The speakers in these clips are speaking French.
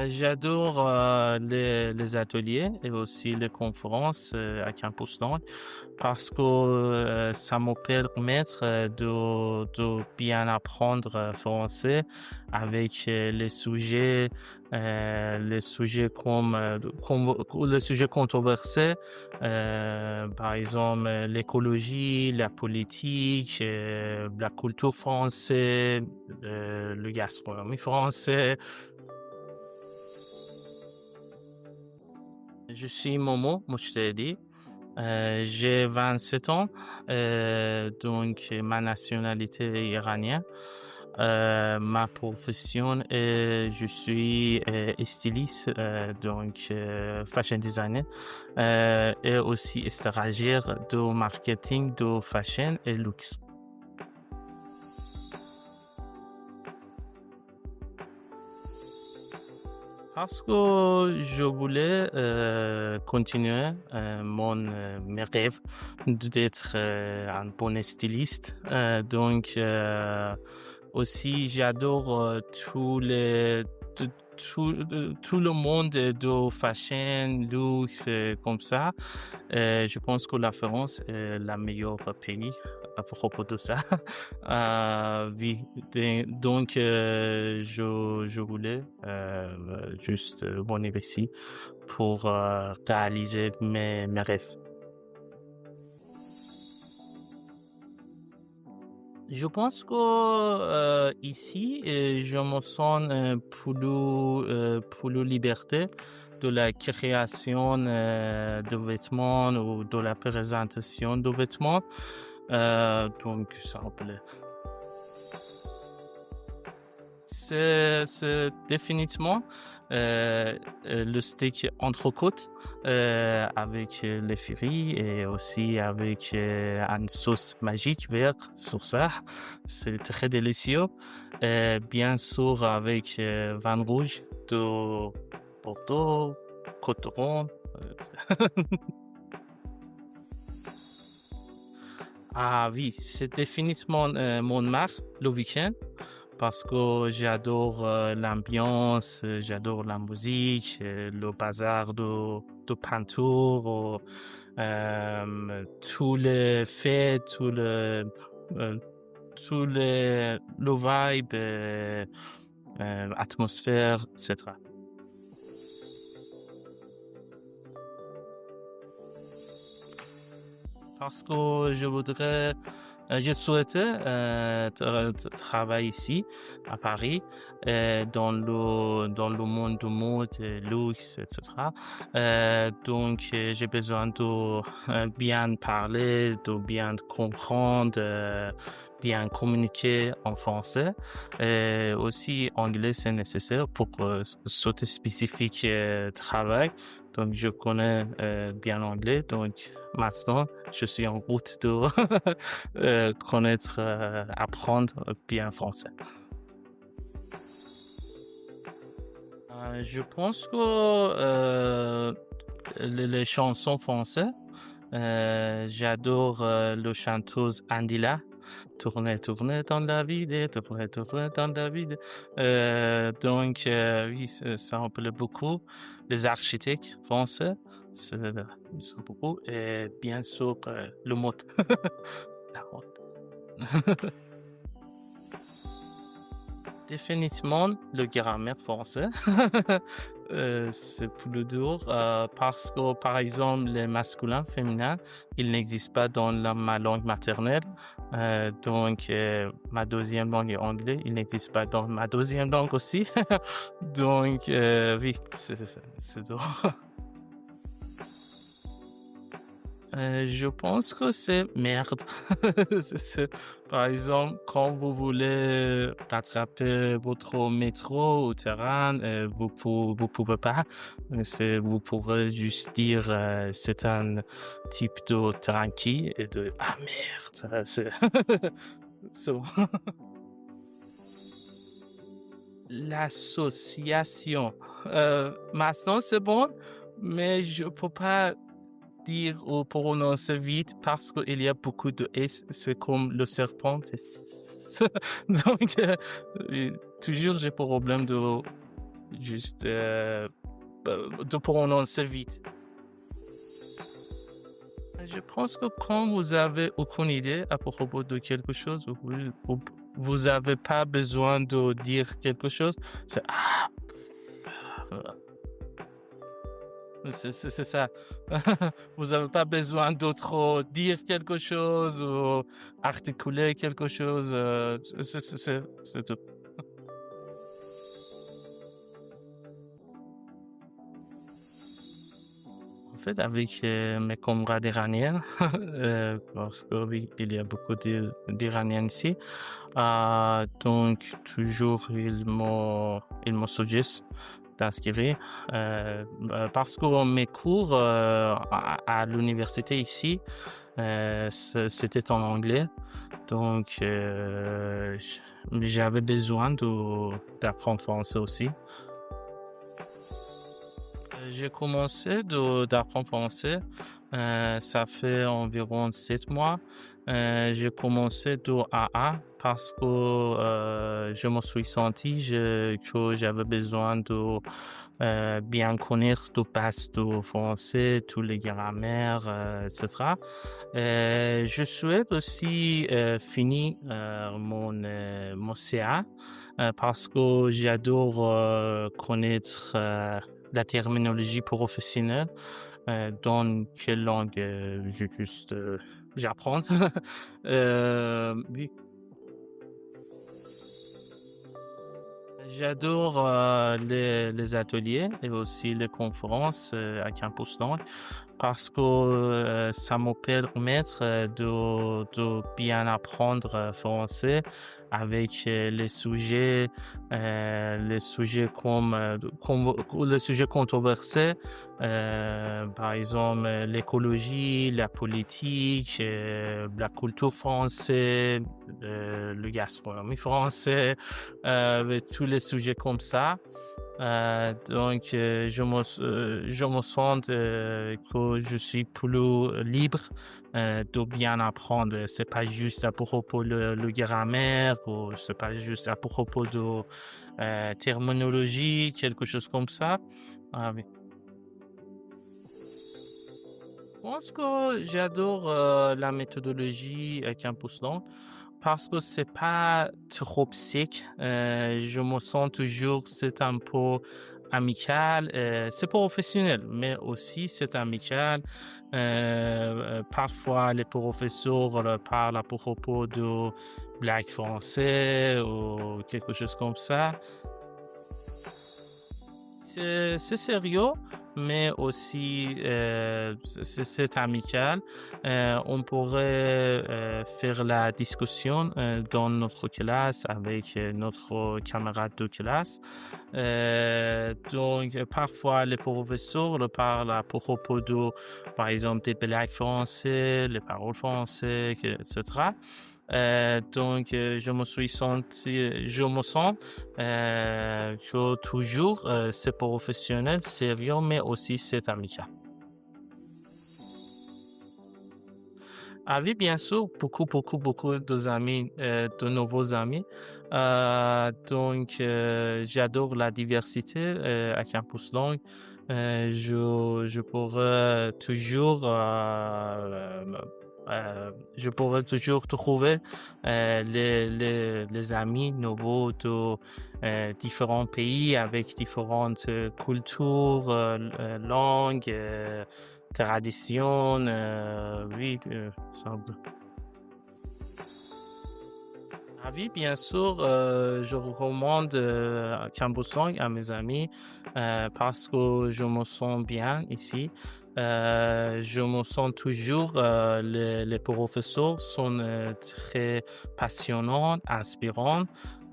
J'adore les ateliers et aussi les conférences à Campus Londres parce que ça me permet de bien apprendre français avec les sujets comme les sujets controversés, par exemple l'écologie, la politique, la culture française, le gastronomie français. Je suis Momo Mouchtedi. J'ai 27 ans, donc ma nationalité est iranienne. Ma profession est, je suis styliste, donc fashion designer, et aussi stagiaire de marketing de fashion et luxe. Parce que je voulais continuer mes rêves d'être un bon styliste. Donc aussi j'adore tout, tout le monde de fashion, luxe, comme ça. Je pense que la France est la meilleure pays à propos de ça. Oui, donc je voulais juste venir ici pour réaliser mes rêves. Je pense que ici, je me sens plus liberté de la création de vêtements ou de la présentation de vêtements. Donc, ça me plaît. C'est définitivement le steak entrecôte avec les fruits et aussi avec une sauce magique verte sur ça. C'est très délicieux. Bien sûr avec vin rouge de Bordeaux, Coteron. Ah oui, c'est définitivement mon marque le week-end. Parce que j'adore l'ambiance, j'adore la musique, le bazar de peinture, tous les faits, euh, le vibe, atmosphère, etc. Parce que je souhaitais travailler ici, à Paris, dans le monde de mode, luxe, etc. Donc, j'ai besoin de bien parler, de bien comprendre, bien communiquer en français. Et aussi, anglais, c'est nécessaire pour ce spécifique travail. Donc, je connais bien l'anglais. Donc, maintenant, je suis en route de connaître, apprendre bien français. Je pense que les chansons françaises, j'adore le chanteuse Andila. Tourner, tourner dans la vide, tourner, tourner dans la vide. Donc, oui, ça me plaît beaucoup. Les architectes français, c'est, ils sont beaucoup. Et bien sûr, le mot. La honte. Définitivement, le grammaire français. C'est plus dur parce que, par exemple, les masculins, féminins, ils n'existent pas dans ma langue maternelle. Donc, ma deuxième langue est anglais. Il n'existe pas dans ma deuxième langue aussi. Donc, oui, c'est dur. Je pense que c'est merde. Par exemple, quand vous voulez rattraper votre métro ou terrain, vous pouvez pas. Vous pouvez juste dire c'est un type de tranquille et de ah merde. C'est bon. L'association. Maintenant c'est bon, mais je peux pas dire ou prononcer vite parce qu'il y a beaucoup de S, c'est comme le serpent. Donc, toujours j'ai problème de juste de prononcer vite. Je pense que quand vous avez aucune idée à propos de quelque chose, vous avez pas besoin de dire quelque chose. C'est c'est ça. Vous avez pas besoin de trop dire quelque chose ou articuler quelque chose. C'est tout. En fait, avec mes camarades iraniens, parce que oui, il y a beaucoup d'Iraniens ici, donc toujours ils me suggèrent d'inscrire, parce que mes cours à l'université ici, c'était en anglais, donc j'avais besoin d'apprendre français aussi. J'ai commencé d'apprendre français, ça fait environ 7 mois. J'ai commencé de A1 parce que je me suis senti que j'avais besoin de bien connaître de base de français, tous les grammaires, etc. Je souhaite aussi finir mon CA parce que j'adore connaître la terminologie professionnelle. Dans quelle langue j'apprends. Oui, j'adore les ateliers et aussi les conférences à Campus Londres parce que ça me permet de bien apprendre français avec les sujets comme les sujets controversés, par exemple l'écologie, la politique, la culture française, le gastronomie français, tous les sujets comme ça. Donc, je me sens que je suis plus libre de bien apprendre. C'est pas juste à propos le grammaire ou c'est pas juste à propos de terminologie, quelque chose comme ça. Ah oui. Je pense que j'adore la méthodologie Campus Londres parce que c'est pas trop sec. Je me sens toujours, c'est un peu amical. C'est professionnel, mais aussi c'est amical. Parfois, les professeurs parlent à propos de blagues français ou quelque chose comme ça. C'est sérieux, mais aussi c'est amical. On pourrait faire la discussion dans notre classe avec notre camarade de classe. Donc, parfois, les professeurs le parlent à propos de, par exemple, des blagues français, les paroles français, etc. Donc, je me sens que toujours c'est professionnel, sérieux, mais aussi c'est amical. Ah oui, bien sûr, beaucoup, beaucoup, beaucoup de nouveaux amis. Donc, j'adore la diversité à Campus Londres. Je pourrais toujours, je pourrais toujours trouver les amis nouveaux de différents pays avec différentes cultures, langues. Tradition, oui, semble. Ah oui, bien sûr, je recommande Cambuslang à mes amis parce que je me sens bien ici. Je me sens toujours, les professeurs sont très passionnants, inspirants.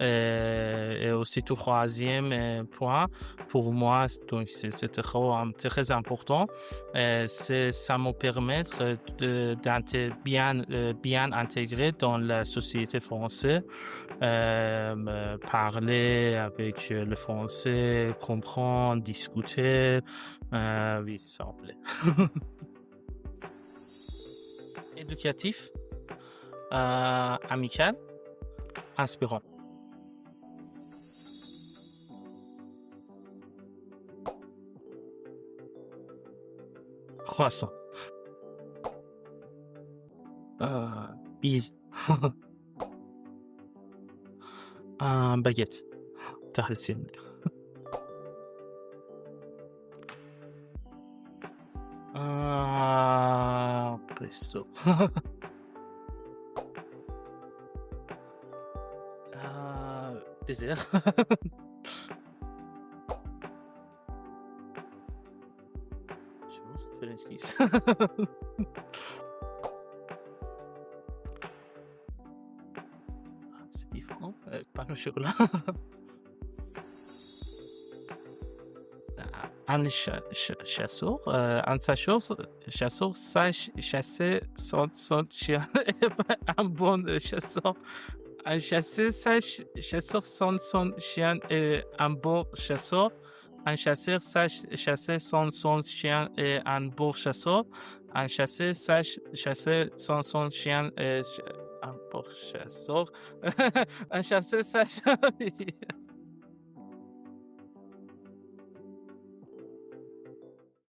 Et aussi, troisième point, pour moi, donc c'est très important. Ça me permet bien intégrer dans la société française, parler avec le français, comprendre, discuter. Oui, ça me plaît. Éducatif, amical, inspirant. croissant, bise, un baguette traditionnelle, un resto, dessert, chose, Ferenc. C'est différent, pain au chocolat. Un chasseur sache chasser son chien est pas un bon chasseur. Un chasseur sache chasseur son chien est un bon chasseur. Un chasseur sache chasser son chien est un bon chasseur. Un chasseur sache chasser son chien est un bon chasseur. Un chasseur sache